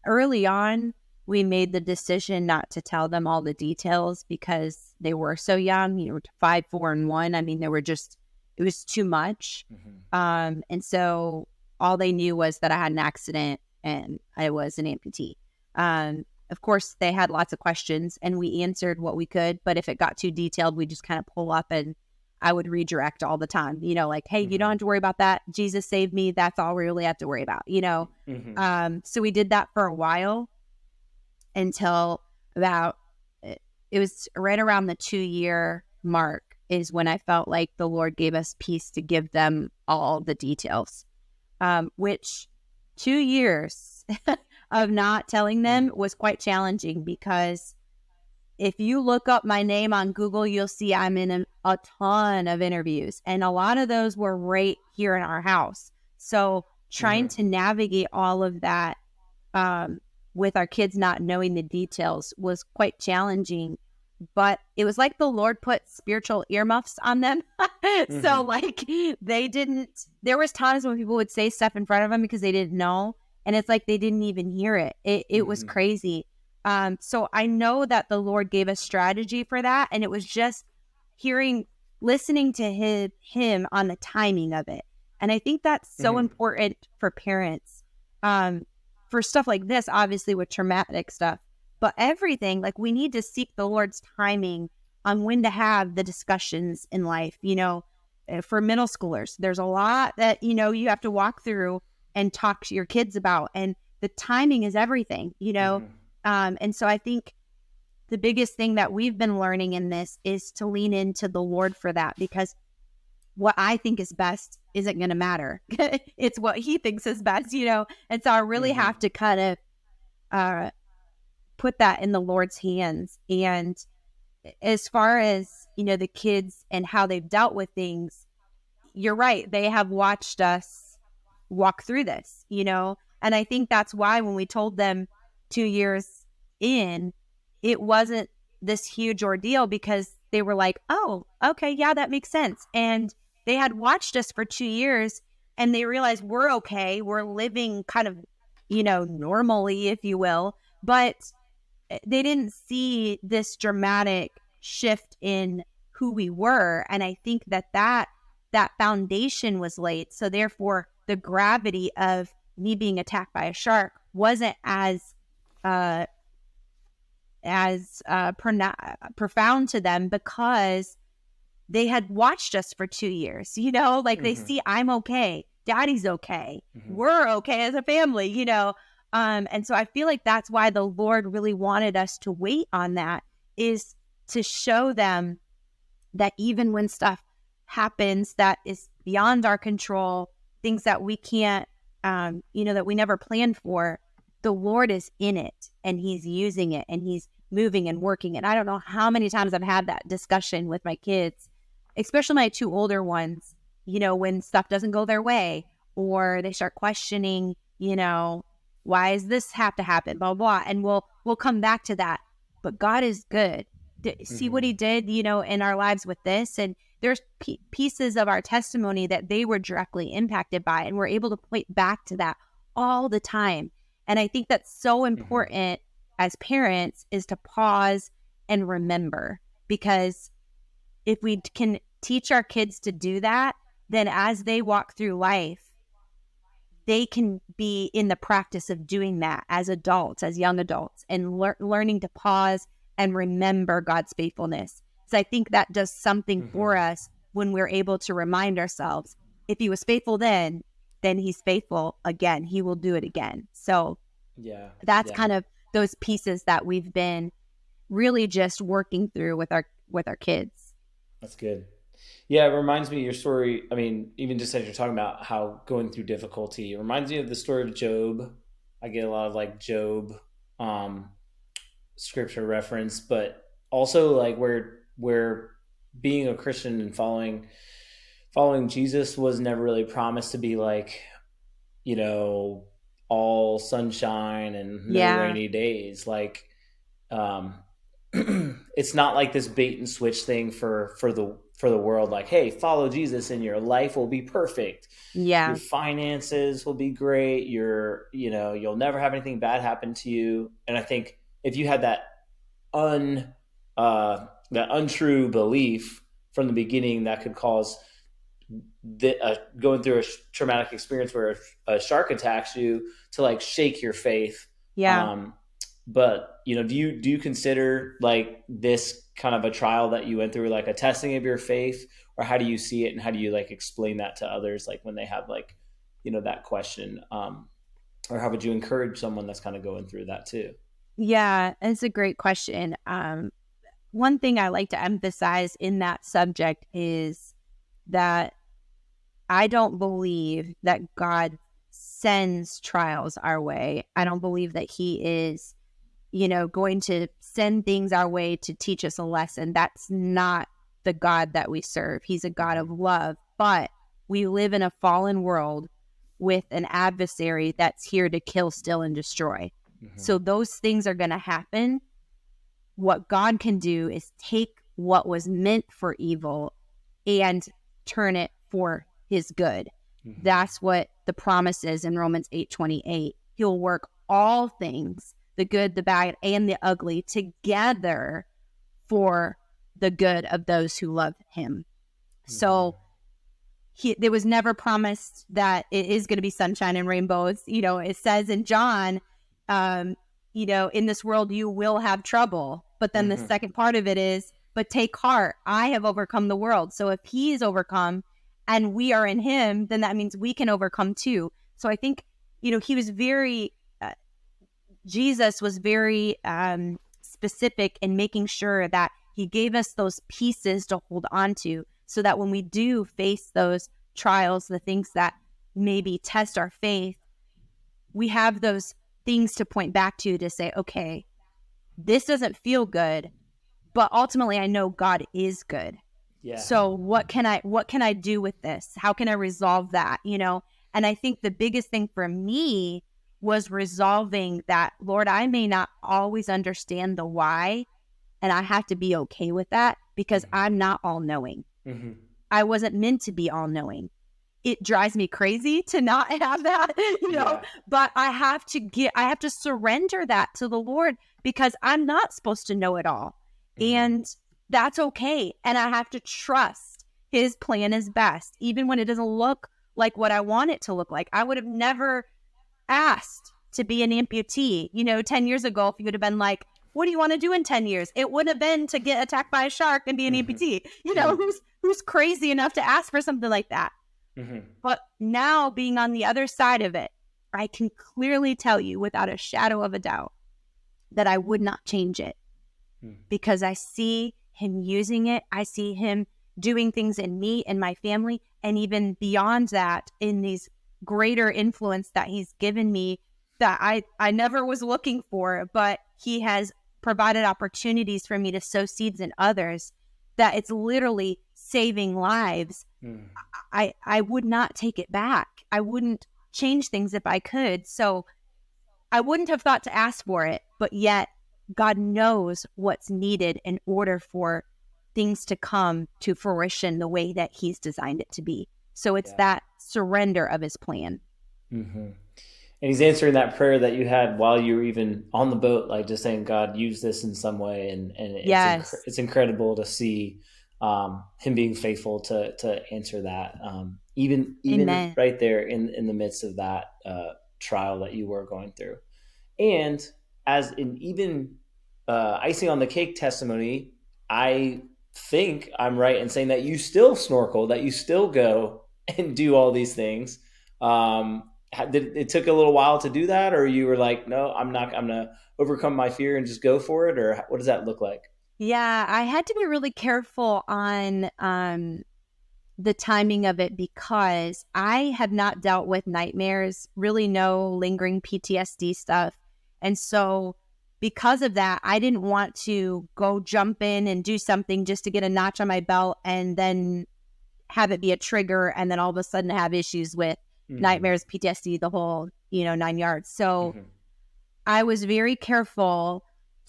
Early on, we made the decision not to tell them all the details because they were so young, 5, 4, and 1. I mean, it was too much. And so all they knew was that I had an accident and I was an amputee. Of course, they had lots of questions and we answered what we could. But if it got too detailed, we just kind of pull up and I would redirect all the time, like, hey, you don't have to worry about that. Jesus saved me. That's all we really have to worry about, So we did that for a while until about, it was right around the 2-year mark is when I felt like the Lord gave us peace to give them all the details, which 2 years of not telling them was quite challenging because if you look up my name on Google, you'll see I'm in a ton of interviews. And a lot of those were right here in our house. So trying to navigate all of that with our kids not knowing the details was quite challenging. But it was like the Lord put spiritual earmuffs on them. So like there was times when people would say stuff in front of them because they didn't know. And it's like they didn't even hear it. It was crazy. So I know that the Lord gave us strategy for that. And it was just listening to him on the timing of it. And I think that's so important for parents. For stuff like this, obviously with traumatic stuff. But everything, like we need to seek the Lord's timing on when to have the discussions in life. For middle schoolers, there's a lot that, you have to walk through and talk to your kids about. And the timing is everything, And so I think the biggest thing that we've been learning in this is to lean into the Lord for that, because what I think is best isn't going to matter. It's what he thinks is best, And so I really have to kind of put that in the Lord's hands. And as far as, the kids and how they've dealt with things, you're right. They have watched us walk through this, and I think that's why when we told them 2 years in, it wasn't this huge ordeal, because they were like, oh, okay, yeah, that makes sense. And they had watched us for 2 years and they realized we're okay. We're living kind of, normally, if you will, but they didn't see this dramatic shift in who we were. And I think that foundation was laid. So therefore, the gravity of me being attacked by a shark wasn't as profound to them, because they had watched us for 2 years, they see I'm okay. Daddy's okay. We're okay as a family, and so I feel like that's why the Lord really wanted us to wait on that, is to show them that even when stuff happens that is beyond our control, things that we can't, that we never planned for, the Lord is in it and he's using it and he's moving and working. And I don't know how many times I've had that discussion with my kids, especially my 2 older ones, when stuff doesn't go their way, or they start questioning, why does this have to happen, blah, blah. And we'll come back to that. But God is good. See what he did, in our lives with this. And there's pieces of our testimony that they were directly impacted by, and we're able to point back to that all the time. And I think that's so important as parents, is to pause and remember, because if we can teach our kids to do that, then as they walk through life, they can be in the practice of doing that as adults, as young adults, and learning to pause and remember God's faithfulness. So I think that does something for us when we're able to remind ourselves, if he was faithful then he's faithful again. He will do it again. So that's kind of those pieces that we've been really just working through with our kids. That's good. Yeah, it reminds me of your story. I mean, even just as you're talking about how going through difficulty, it reminds me of the story of Job. I get a lot of like Job scripture reference, but also like where being a Christian and following Jesus was never really promised to be like, all sunshine and no rainy days. Like, it's not like this bait and switch thing for the world. Like, hey, follow Jesus and your life will be perfect. Yeah. Your finances will be great. You'll never have anything bad happen to you. And I think if you had that untrue belief from the beginning, that could cause going through a traumatic experience where a shark attacks you to like shake your faith. Yeah. But do you consider like this kind of a trial that you went through like a testing of your faith, or how do you see it, and how do you like explain that to others, like when they have like that question, or how would you encourage someone that's kind of going through that too? Yeah, it's a great question. One thing I like to emphasize in that subject is that I don't believe that God sends trials our way. I don't believe that he is going to send things our way to teach us a lesson. That's not the God that we serve. He's a God of love, but we live in a fallen world with an adversary that's here to kill, steal, and destroy. So those things are going to happen. What God can do is take what was meant for evil and turn it for his good. That's what the promise is in Romans 8:28. He'll work all things, the good, the bad, and the ugly, together for the good of those who love him. So there was never promised that it is going to be sunshine and rainbows. It says in John, in this world you will have trouble. But then the second part of it is, but take heart, I have overcome the world. So if he's overcome and we are in him, then that means we can overcome too. So I think, he was very, Jesus was very specific in making sure that he gave us those pieces to hold on to, so that when we do face those trials, the things that maybe test our faith, we have those things to point back to say, okay, this doesn't feel good, but ultimately I know God is good. Yeah. So what can I do with this? How can I resolve that? And I think the biggest thing for me was resolving that, Lord, I may not always understand the why, and I have to be okay with that, because I'm not all knowing. I wasn't meant to be all knowing. It drives me crazy to not have that, but I have to surrender that to the Lord, because I'm not supposed to know it all. And that's okay. And I have to trust his plan is best, even when it doesn't look like what I want it to look like. I would have never asked to be an amputee. 10 years ago, if you would have been like, what do you want to do in 10 years? It wouldn't have been to get attacked by a shark and be an amputee. Who's crazy enough to ask for something like that? But now, being on the other side of it, I can clearly tell you without a shadow of a doubt that I would not change it, because I see him using it. I see him doing things in me and my family, and even beyond that, in these greater influence that he's given me that I never was looking for, but he has provided opportunities for me to sow seeds in others, that it's literally saving lives. I would not take it back. I wouldn't change things if I could. So I wouldn't have thought to ask for it, but yet God knows what's needed in order for things to come to fruition the way that he's designed it to be. So it's that surrender of his plan. And he's answering that prayer that you had while you were even on the boat, like just saying, God, use this in some way. And it's incredible to see him being faithful to answer that, even Amen. Right there in the midst of that trial that you were going through. And as an even icing on the cake testimony, I think I'm right in saying that you still snorkel, that you still go and do all these things. Did it took a little while to do that, or you were like, no, I'm going to overcome my fear and just go for it? Or what does that look like? Yeah, I had to be really careful on the timing of it, because I have not dealt with nightmares, really no lingering PTSD stuff. And so because of that, I didn't want to go jump in and do something just to get a notch on my belt and then have it be a trigger, and then all of a sudden have issues with nightmares, PTSD, the whole, 9 yards. So I was very careful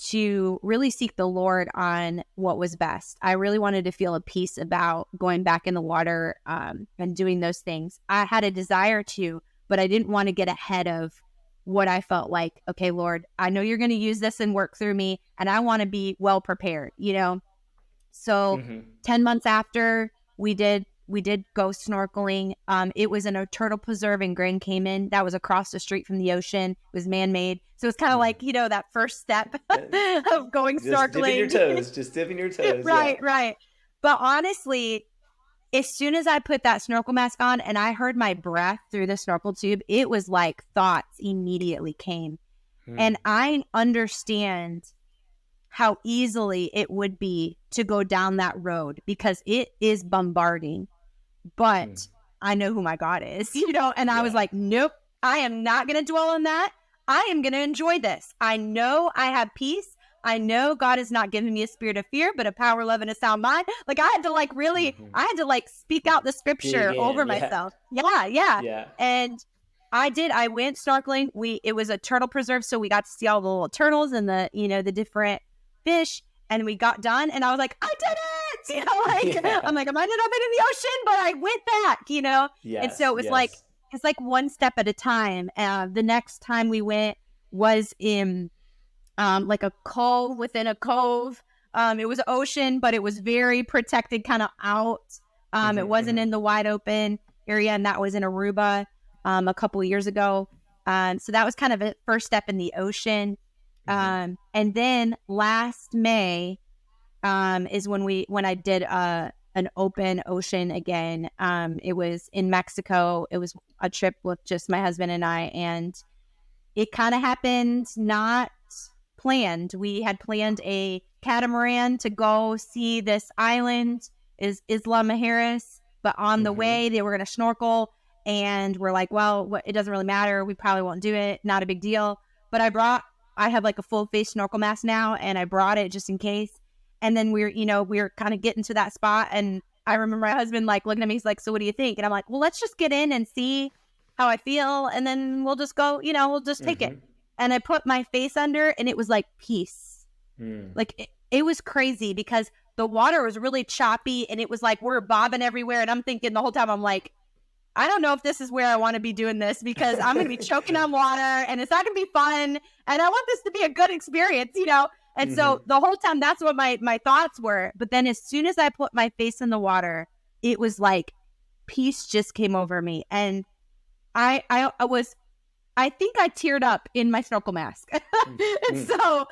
to really seek the Lord on what was best. I really wanted to feel a peace about going back in the water and doing those things. I had a desire to, but I didn't want to get ahead of what I felt like, okay, Lord, I know you're going to use this and work through me, and I want to be well prepared, So 10 months after we did go snorkeling. It was in a turtle preserve in Grand Cayman that was across the street from the ocean. It was man-made. So it's kind of like, that first step of going snorkeling. Just dipping your toes. Right. But honestly, as soon as I put that snorkel mask on and I heard my breath through the snorkel tube, it was like thoughts immediately came. And I understand how easily it would be to go down that road, because it is bombarding. But I know who my God is, and I was like, nope, I am not going to dwell on that. I am going to enjoy this. I know I have peace. I know God has not given me a spirit of fear, but a power, love, and a sound mind. Like I had to speak out the scripture over myself. Yeah. Yeah. And I did. I went snorkeling. It was a turtle preserve, so we got to see all the little turtles and the different fish. And we got done, and I was like, I did it! I'm like, I might not have been in the ocean, but I went back, Yes, and so it was it's like one step at a time. The next time we went was in like a cove within a cove. It was ocean, but it was very protected, kind of out. It wasn't in the wide open area, and that was in Aruba a couple of years ago. So that was kind of a first step in the ocean. And then last May is when I did an open ocean again. It was in Mexico. It was a trip with just my husband and I, and it kind of happened not planned. We had planned a catamaran to go see this island, is Isla Mujeres, but on the way they were going to snorkel, and we're like, well, it doesn't really matter. We probably won't do it. Not a big deal. But I have like a full face snorkel mask now, and I brought it just in case. And then we were kind of getting to that spot, and I remember my husband like looking at me. He's like, so what do you think? And I'm like, well, let's just get in and see how I feel, and then we'll just go, we'll just take it. And I put my face under, and it was like peace. Like it was crazy because the water was really choppy, and it was like we're bobbing everywhere. And I'm thinking the whole time, I'm like, I don't know if this is where I want to be doing this, because I'm going to be choking on water, and it's not going to be fun. And I want this to be a good experience, And so the whole time, that's what my thoughts were. But then as soon as I put my face in the water, it was like peace just came over me. And I think I teared up in my snorkel mask. And so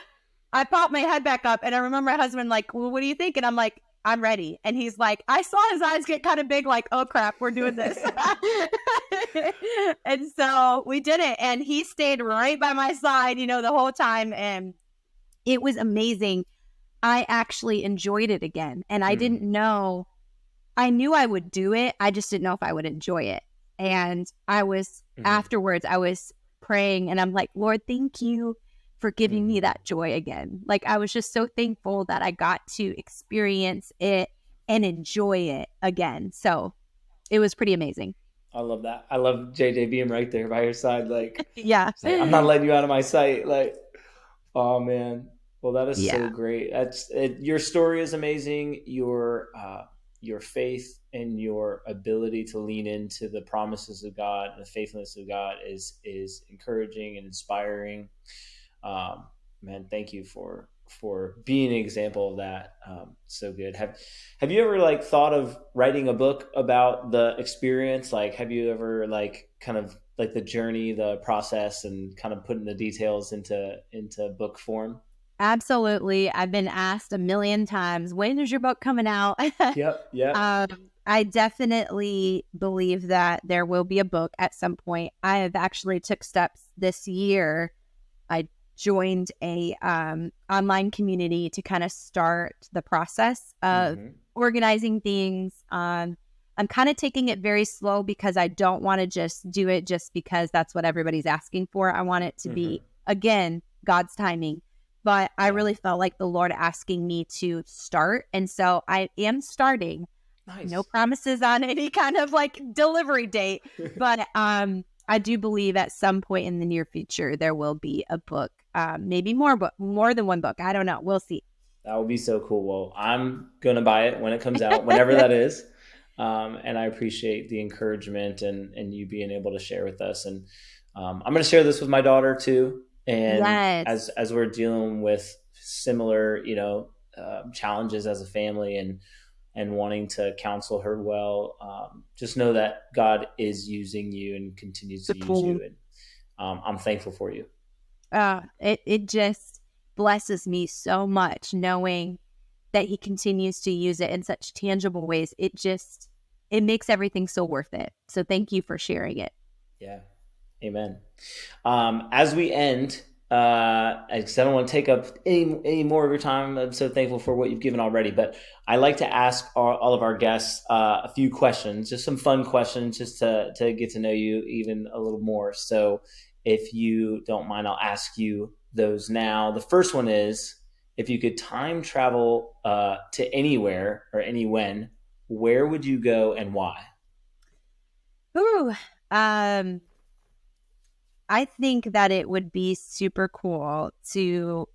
I popped my head back up, and I remember my husband like, well, what do you think? And I'm like, I'm ready. And he's like, I saw his eyes get kind of big, like, oh crap, we're doing this. And so we did it. And he stayed right by my side, the whole time. And it was amazing. I actually enjoyed it again. And I didn't know, I knew I would do it. I just didn't know if I would enjoy it. And afterwards, I was praying, and I'm like, Lord, thank you for giving me that joy again. Like, I was just so thankful that I got to experience it and enjoy it again. So it was pretty amazing. I love that. I love JJ being right there by your side. Like, yeah, like, I'm not letting you out of my sight. Like, oh man. Well, that is so great. Your story is amazing. Your faith and your ability to lean into the promises of God and the faithfulness of God is encouraging and inspiring. Man, thank you for being an example of that. So good. Have you ever like thought of writing a book about the experience? Like, have you ever like kind of like the journey, the process, and kind of putting the details into book form? Absolutely. I've been asked a million times, when is your book coming out? Yep. I definitely believe that there will be a book at some point. I have actually took steps this year. I joined a online community to kind of start the process of organizing things. I'm kind of taking it very slow because I don't want to just do it just because that's what everybody's asking for. I want it to be, again, God's timing. But I really felt like the Lord asking me to start. And so I am starting. Nice. No promises on any kind of like delivery date. But I do believe at some point in the near future, there will be a book, maybe more than one book. I don't know. We'll see. That would be so cool. Well, I'm going to buy it when it comes out, whenever that is. And I appreciate the encouragement and you being able to share with us. And I'm going to share this with my daughter too. And as we're dealing with similar, challenges as a family and wanting to counsel her well, just know that God is using you and continues to use you. And I'm thankful for you. It just blesses me so much knowing that he continues to use it in such tangible ways. It makes everything so worth it. So thank you for sharing it. Yeah. Amen. As we end, I don't want to take up any more of your time. I'm so thankful for what you've given already, but I like to ask all of our guests a few questions, just some fun questions, just to get to know you even a little more. So If you don't mind, I'll ask you those now. The first one is, if you could time travel to anywhere or anywhen, where would you go and why? Ooh, I think that it would be super cool to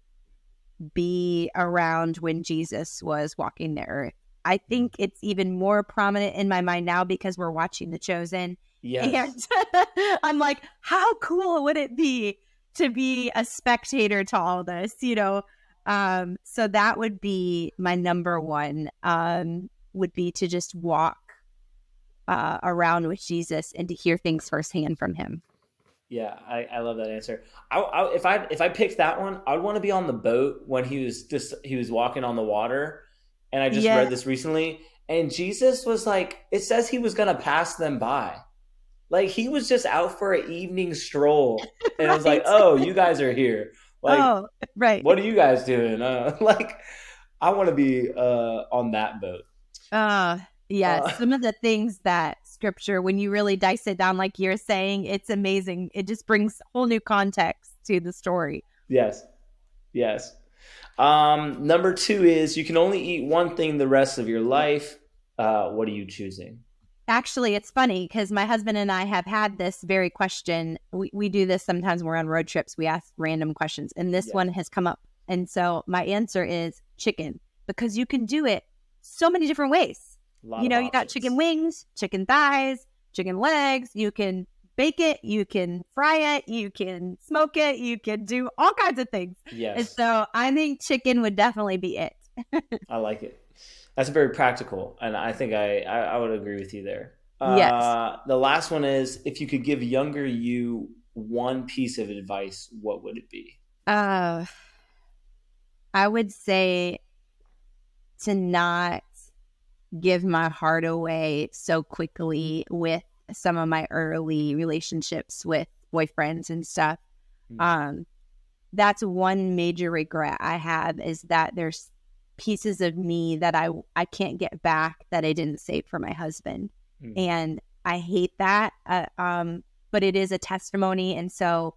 be around when Jesus was walking the earth. I think it's even more prominent in my mind now because we're watching The Chosen. Yes. And I'm like, how cool would it be to be a spectator to all this, So that would be my number one, would be to just walk around with Jesus and to hear things firsthand from him. Yeah, I love that answer. If I picked that one, I'd want to be on the boat when he was walking on the water. And I just read this recently, and Jesus was like, it says he was gonna pass them by. Like, he was just out for an evening stroll, and it was like, oh, you guys are here. Like, right. What are you guys doing? Like, I want to be on that boat. Some of the things that scripture, when you really dice it down, like you're saying, it's amazing. It just brings whole new context to the story. Yes. Number 2 is, you can only eat one thing the rest of your life. What are you choosing? Actually, it's funny because my husband and I have had this very question. We do this sometimes when we're on road trips. We ask random questions, and this one has come up. And so my answer is chicken, because you can do it so many different ways. You got chicken wings, chicken thighs, chicken legs. You can bake it, you can fry it, you can smoke it, you can do all kinds of things. Yes. And so I think chicken would definitely be it. I like it. That's very practical, and I think I would agree with you there. Yes. The last one is, if you could give younger you one piece of advice, what would it be? I would say to not give my heart away so quickly with some of my early relationships with boyfriends and stuff. That's one major regret I have, is that there's pieces of me that I can't get back that I didn't save for my husband. And I hate that. But it is a testimony. And so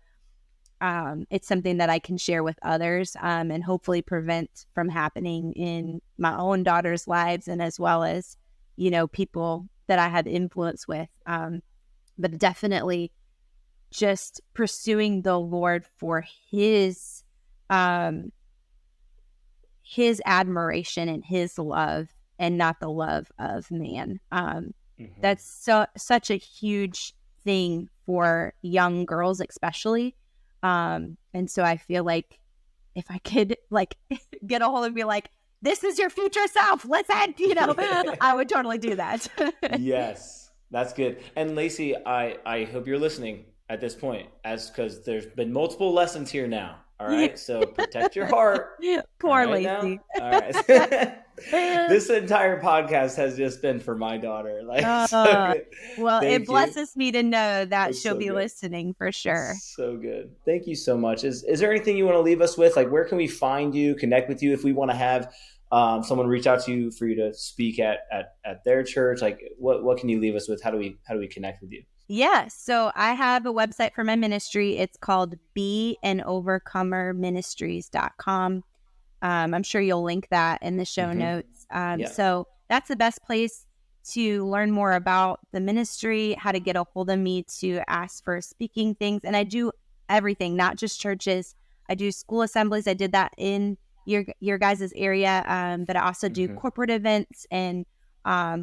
it's something that I can share with others, and hopefully prevent from happening in my own daughter's lives, and as well as, people that I have influence with. But definitely just pursuing the Lord for his admiration and his love, and not the love of man. That's such a huge thing for young girls, especially. And so I feel like if I could get a hold and be like, this is your future self, let's end, I would totally do that. Yes, that's good. And Lacey, I hope you're listening at this point, because there's been multiple lessons here now. All right. So protect your heart. Poor Lacey. All right. This entire podcast has just been for my daughter. Well, it blesses me to know that she'll be listening for sure. So good. Thank you so much. Is there anything you want to leave us with? Like, where can we find you, connect with you, if we want to have someone reach out to you for you to speak at their church? Like, what can you leave us with? How do we connect with you? Yeah, so I have a website for my ministry. It's called beanovercomerministries.com. I'm sure you'll link that in the show notes. So that's the best place to learn more about the ministry, how to get a hold of me to ask for speaking things. And I do everything, not just churches. I do school assemblies. I did that in your guys' area. But I also do corporate events and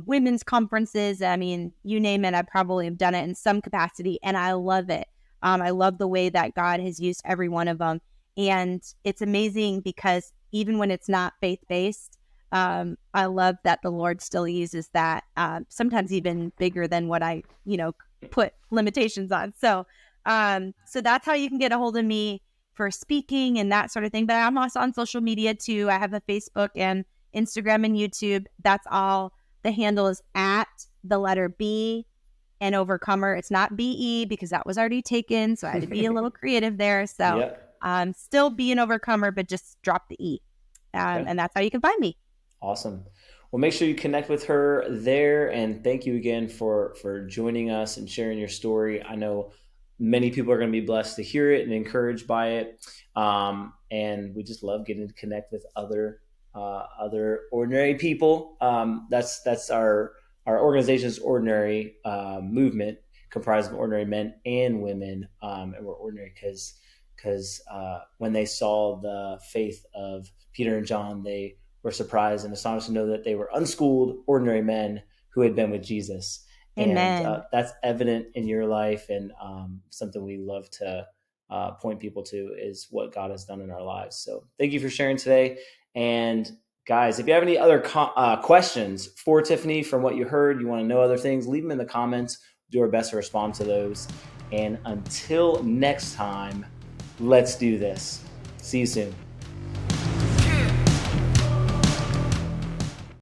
women's conferences. I mean, you name it, I probably have done it in some capacity, and I love it. I love the way that God has used every one of them. And it's amazing because even when it's not faith-based, I love that the Lord still uses that, sometimes even bigger than what I, put limitations on. So that's how you can get a hold of me for speaking and that sort of thing. But I'm also on social media too. I have a Facebook and Instagram and YouTube. That's all. The handle is at the letter B and Overcomer. It's not BE because that was already taken. So I had to be a little creative there. So still be an Overcomer, but just drop the E. And that's how you can find me. Awesome. Well, make sure you connect with her there. And thank you again for joining us and sharing your story. I know Many people are going to be blessed to hear it and encouraged by it. And we just love getting to connect with other ordinary people. That's our organization's ordinary movement, comprised of ordinary men and women. And we're ordinary because when they saw the faith of Peter and John, they were surprised and astonished to know that they were unschooled, ordinary men who had been with Jesus. Amen. And that's evident in your life, and something we love to point people to is what God has done in our lives. So thank you for sharing today. And guys, if you have any other questions for Tiffany from what you heard, you want to know other things, leave them in the comments. Do our best to respond to those. And until next time, let's do this. See you soon.